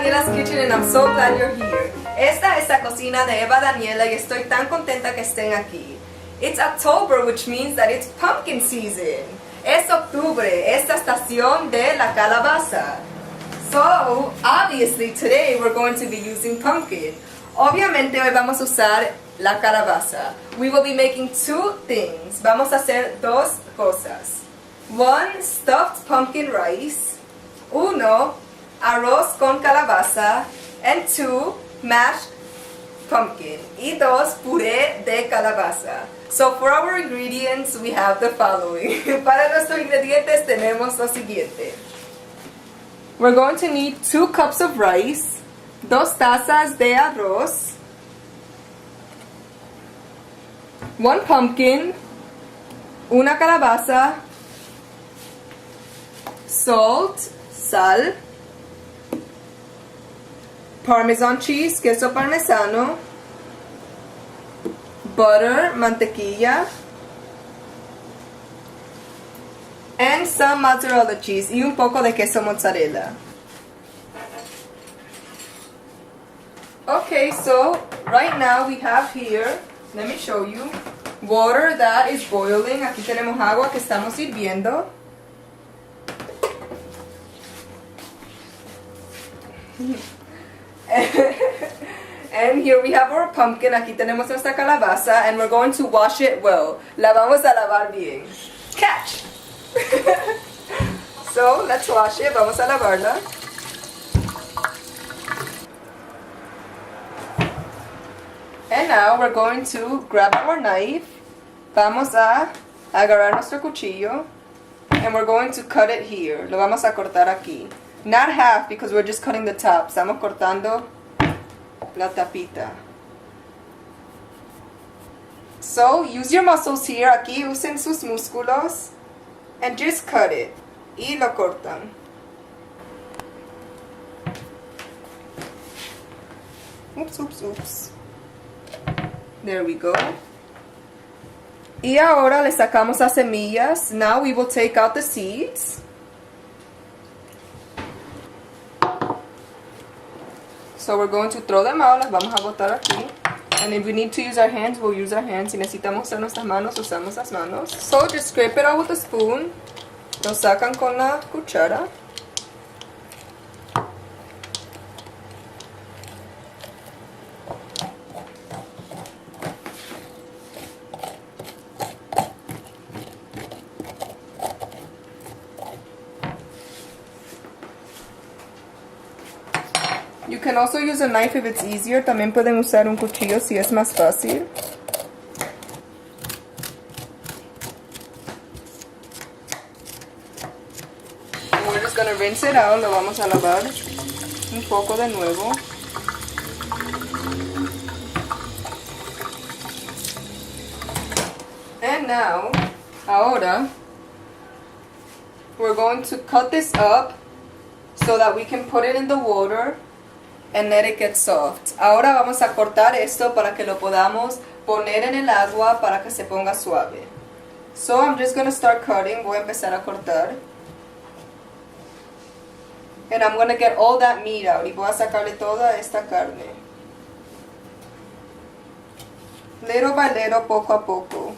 Daniela's Kitchen and I'm so glad you're here. Esta es la cocina de Eva Daniela y estoy tan contenta que estén aquí. It's October, which means that it's pumpkin season. Es octubre, esta estación de la calabaza. So, obviously today we're going to be using pumpkin. Obviamente hoy vamos a usar la calabaza. We will be making two things. Vamos a hacer dos cosas. One, stuffed pumpkin rice. Uno, arroz con calabaza. And two, mashed pumpkin. Y dos, puré de calabaza. So for our ingredients, we have the following. Para nuestros ingredientes tenemos lo siguiente. We're going to need 2 cups of rice, 2 tazas de arroz, 1 pumpkin, una calabaza, salt, sal, Parmesan cheese, queso parmesano, butter, mantequilla, and some mozzarella cheese y un poco de queso mozzarella. Okay, so right now we have here, let me show you, water that is boiling. Aquí tenemos agua que estamos hirviendo. And here we have our pumpkin. Aquí tenemos nuestra calabaza and we're going to wash it well. La vamos a lavar bien. Catch! So, let's wash it. Vamos a lavarla. And now we're going to grab our knife. Vamos a agarrar nuestro cuchillo. And we're going to cut it here. Lo vamos a cortar aquí. Not half because we're just cutting the top. Estamos cortando la tapita. So, use your muscles here. Aquí usen sus músculos. And just cut it. Y lo cortan. Oops, oops, oops. There we go. Y ahora le sacamos las semillas. Now we will take out the seeds. So we're going to throw them out. Las vamos a botar aquí. And if we need to use our hands, we'll use our hands. Si necesitamos usar nuestras manos, usamos las manos. So just scrape it out with a spoon. Lo sacan con la cuchara. You can also use a knife if it's easier. También pueden usar un cuchillo si es más fácil. And we're just gonna rinse it out. Lo vamos a lavar un poco de nuevo. And now, ahora, we're going to cut this up so that we can put it in the water and let it get soft. Ahora vamos a cortar esto para que lo podamos poner en el agua para que se ponga suave. So I'm just going to start cutting. Voy a empezar a cortar. And I'm going to get all that meat out. Y voy a sacarle toda esta carne. Little by little, poco a poco.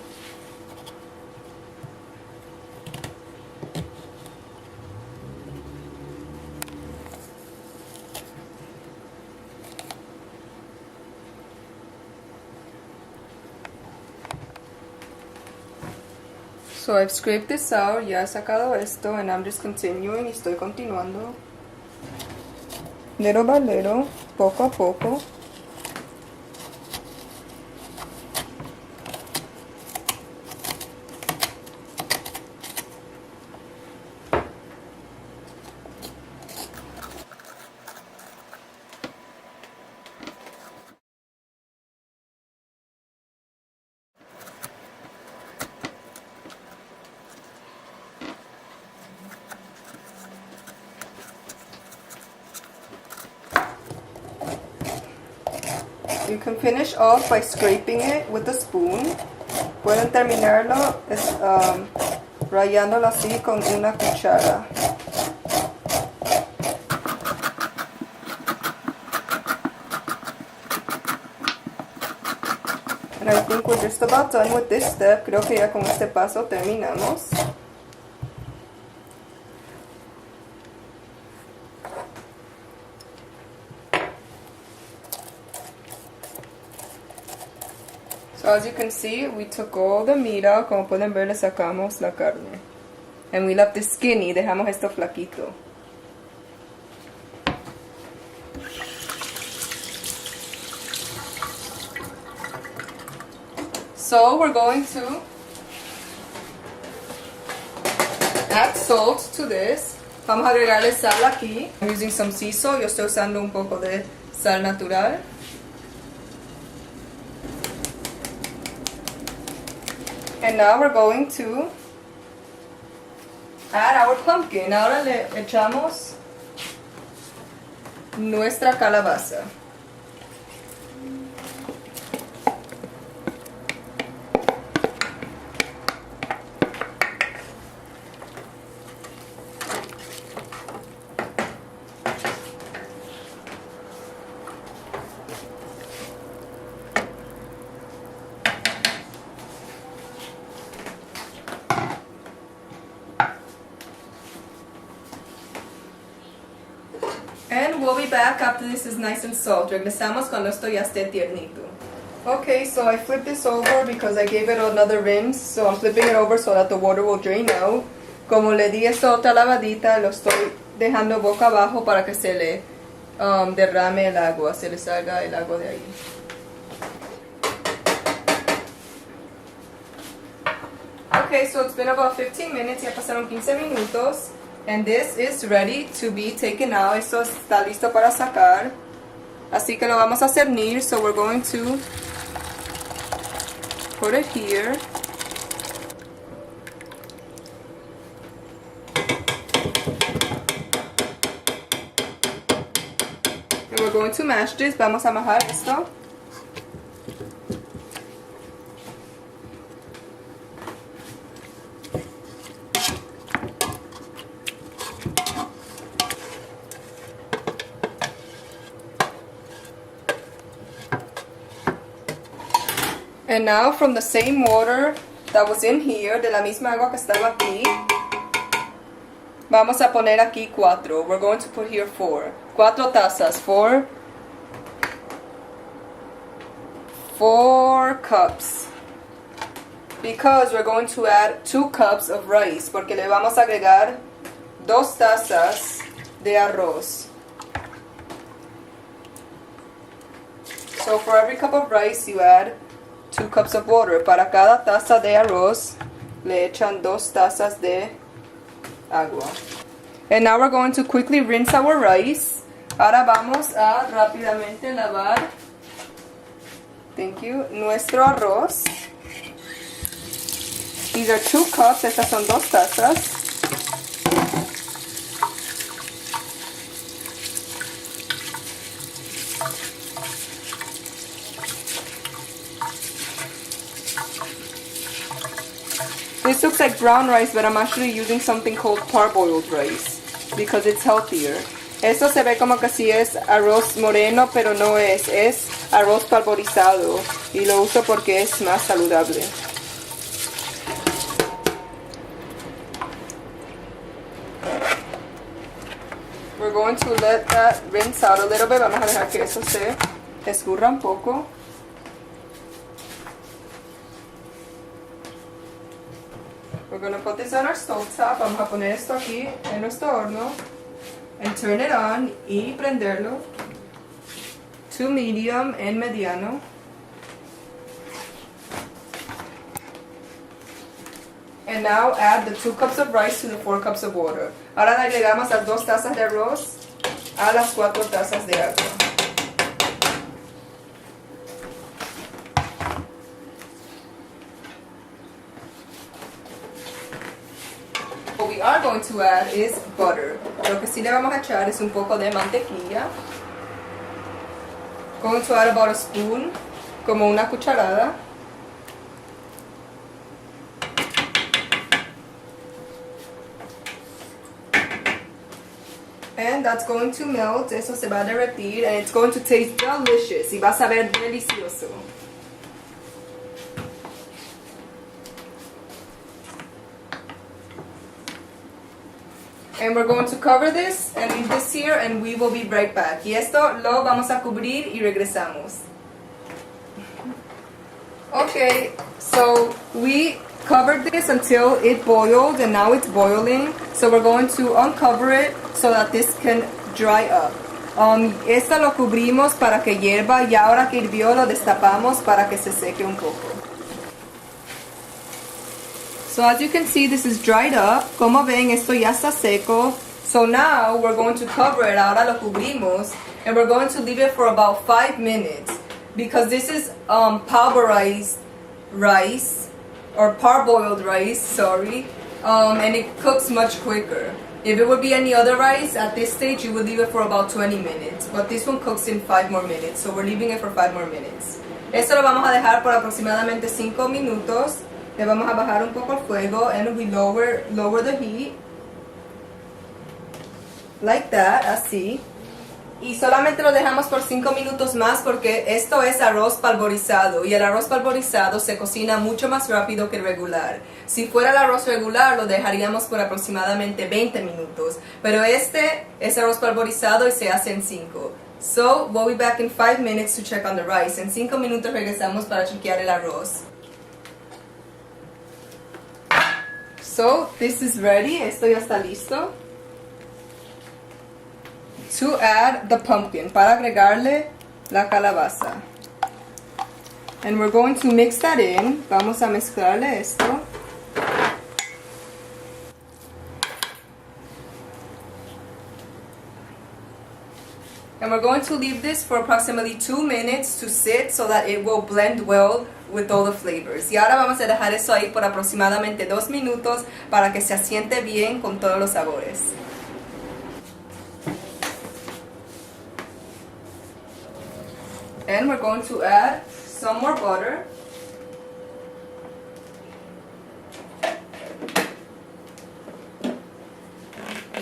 So I've scraped this out, ya he sacado esto, and I'm just continuing, y estoy continuando. Little by little, poco a poco. You can finish off by scraping it with a spoon. Pueden terminarlo rayándolo así con una cuchara. think we're just about done with this step. Creo que ya con este paso terminamos. So as you can see, we took all the meat out. Como pueden ver, le sacamos la carne. And we left the skinny. Dejamos esto flaquito. So we're going to add salt to this. Vamos a agregarle sal aquí. I'm using some sea salt. Yo estoy usando un poco de sal natural. And now we're going to add our pumpkin. Ahora le echamos nuestra calabaza. And we'll be back after this is nice and soft. Regresamos cuando esto ya esté tiernito. Okay, so I flipped this over because I gave it another rinse. So I'm flipping it over so that the water will drain out. Como le di esta otra lavadita, lo estoy dejando boca abajo para que se le derrame el agua, se le salga el agua de ahí. Okay, so it's been about 15 minutes. Ya pasaron 15 minutos. And this is ready to be taken out. Esto está listo para sacar. Así que lo vamos a cernir. So we're going to put it here. And we're going to mash this. Vamos a majar esto. And now from the same water that was in here, de la misma agua que estaba aquí, vamos a poner aquí 4. We're going to put here 4. 4 tazas, 4 cups. Because we're going to add 2 cups of rice, porque le vamos a agregar 2 tazas de arroz. So for every cup of rice you add 2 cups of water. Para cada taza de arroz le echan 2 tazas de agua. And now we're going to quickly rinse our rice. Ahora vamos a rápidamente lavar, thank you, nuestro arroz. These are 2 cups, estas son 2 tazas. This looks like brown rice, but I'm actually using something called parboiled rice because it's healthier. Esto se ve como que si es arroz moreno, pero no es. Es arroz parboilizado y lo uso porque es más saludable. We're going to let that rinse out a little bit. Vamos a dejar que eso se escurra un poco. We're going to put this on our stove top. Vamos a poner esto aquí en nuestro horno. And turn it on y prenderlo to medium en mediano. And now add the 2 cups of rice to the 4 cups of water. Ahora le agregamos las 2 tazas de arroz a las 4 tazas de agua. What we are going to add is butter. Lo que sí le vamos a echar es un poco de mantequilla. Going to add about a spoon, como una cucharada. And that's going to melt. Eso se va a derretir and it's going to taste delicious. Y va a saber delicioso. And we're going to cover this and leave this here and we will be right back. Y esto lo vamos a cubrir y regresamos. Okay, so we covered this until it boiled and now it's boiling. So we're going to uncover it so that this can dry up. Esta lo cubrimos para que hierva y ahora que hirvió lo destapamos para que se seque un poco. So as you can see, this is dried up. Como ven, esto ya está seco. So now we're going to cover it. Ahora lo cubrimos. And we're going to leave it for about 5 minutes. Because this is pulverized rice. Or parboiled rice, sorry. And it cooks much quicker. If it would be any other rice, at this stage you would leave it for about 20 minutes. But this one cooks in 5 more minutes. So we're leaving it for 5 more minutes. Esto lo vamos a dejar por aproximadamente 5 minutos. Le vamos a bajar un poco el fuego and we lower the heat like that, así. Y solamente lo dejamos por 5 minutos más porque esto es arroz polvorizado y el arroz polvorizado se cocina mucho más rápido que el regular. Si fuera el arroz regular lo dejaríamos por aproximadamente 20 minutos, pero este es arroz polvorizado y se hace en 5. So, we'll be back in 5 minutes to check on the rice. En 5 minutos regresamos para chequear el arroz. So, this is ready. Esto ya está listo. To add the pumpkin, para agregarle la calabaza. And we're going to mix that in. Vamos a mezclarle esto. And we're going to leave this for approximately 2 minutes to sit so that it will blend well with all the flavors. Y ahora vamos a dejar eso ahí por aproximadamente 2 minutos para que se asiente bien con todos los sabores. And we're going to add some more butter.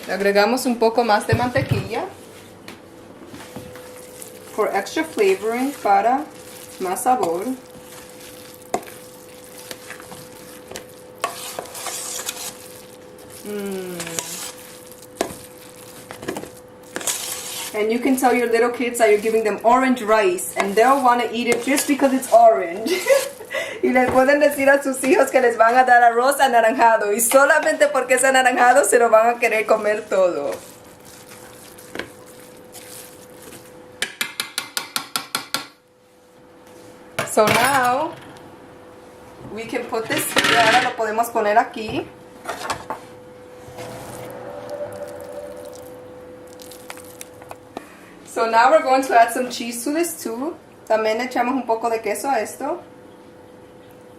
Le agregamos un poco más de mantequilla. For extra flavoring, para más sabor. And you can tell your little kids that you're giving them orange rice and they'll want to eat it just because it's orange. Y les pueden decir a sus hijos que les van a dar arroz anaranjado y solamente porque es anaranjado se lo van a querer comer todo. So now we can put this here. Ahora lo podemos poner aquí. So now we're going to add some cheese to this too. También echamos un poco de queso a esto.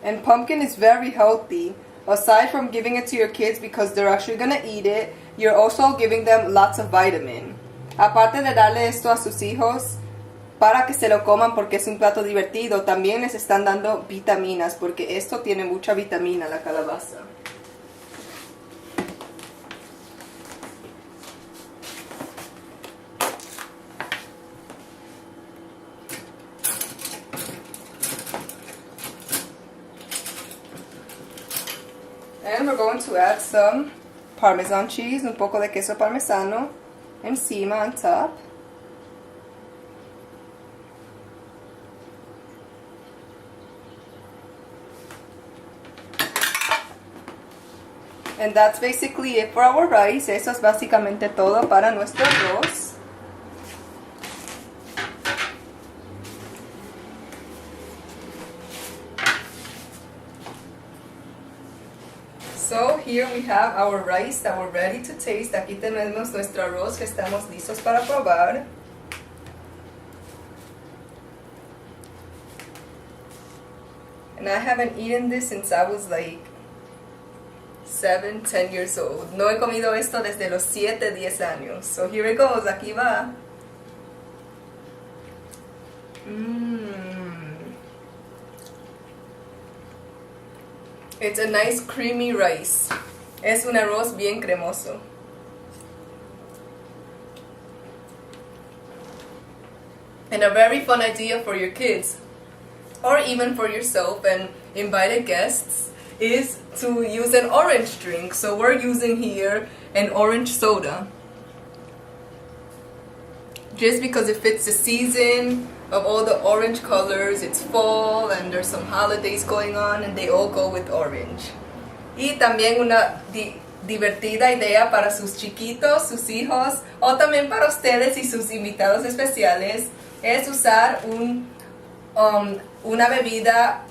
And pumpkin is very healthy. Aside from giving it to your kids because they're actually going to eat it, you're also giving them lots of vitamin. Aparte de darle esto a sus hijos para que se lo coman porque es un plato divertido, también les están dando vitaminas porque esto tiene mucha vitamina, la calabaza. And we're going to add some Parmesan cheese, un poco de queso parmesano encima, on top. And that's basically it for our rice. Eso es básicamente todo para nuestro arroz. So here we have our rice that we're ready to taste. Aquí tenemos nuestro arroz que estamos listos para probar. And I haven't eaten this since I was like 7, 10 years old. No he comido esto desde los 7, 10 años. So here it goes. Aquí va. It's a nice creamy rice. Es un arroz bien cremoso. And a very fun idea for your kids. Or even for yourself and invited guests. is to use an orange drink. So we're using here an orange soda. Just because it fits the season of all the orange colors. It's fall and there's some holidays going on and they all go with orange. Y también una divertida idea para sus chiquitos, sus hijos, o también para ustedes y sus invitados especiales es usar una bebida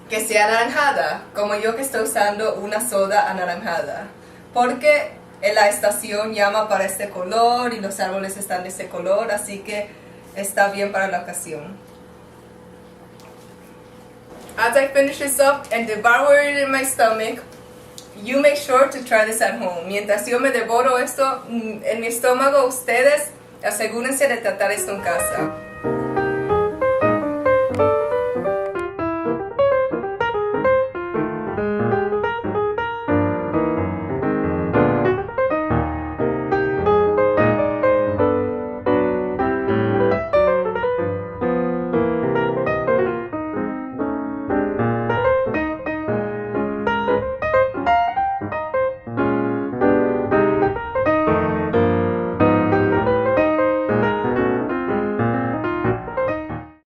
que sea anaranjada, como yo que estoy usando una soda anaranjada, porque la estación llama para este color y los árboles están de este color, así que está bien para la ocasión. As I finish this up and devour it in my stomach, you make sure to try this at home. Mientras yo me devoro esto en mi estómago, ustedes asegúrense de tratar esto en casa.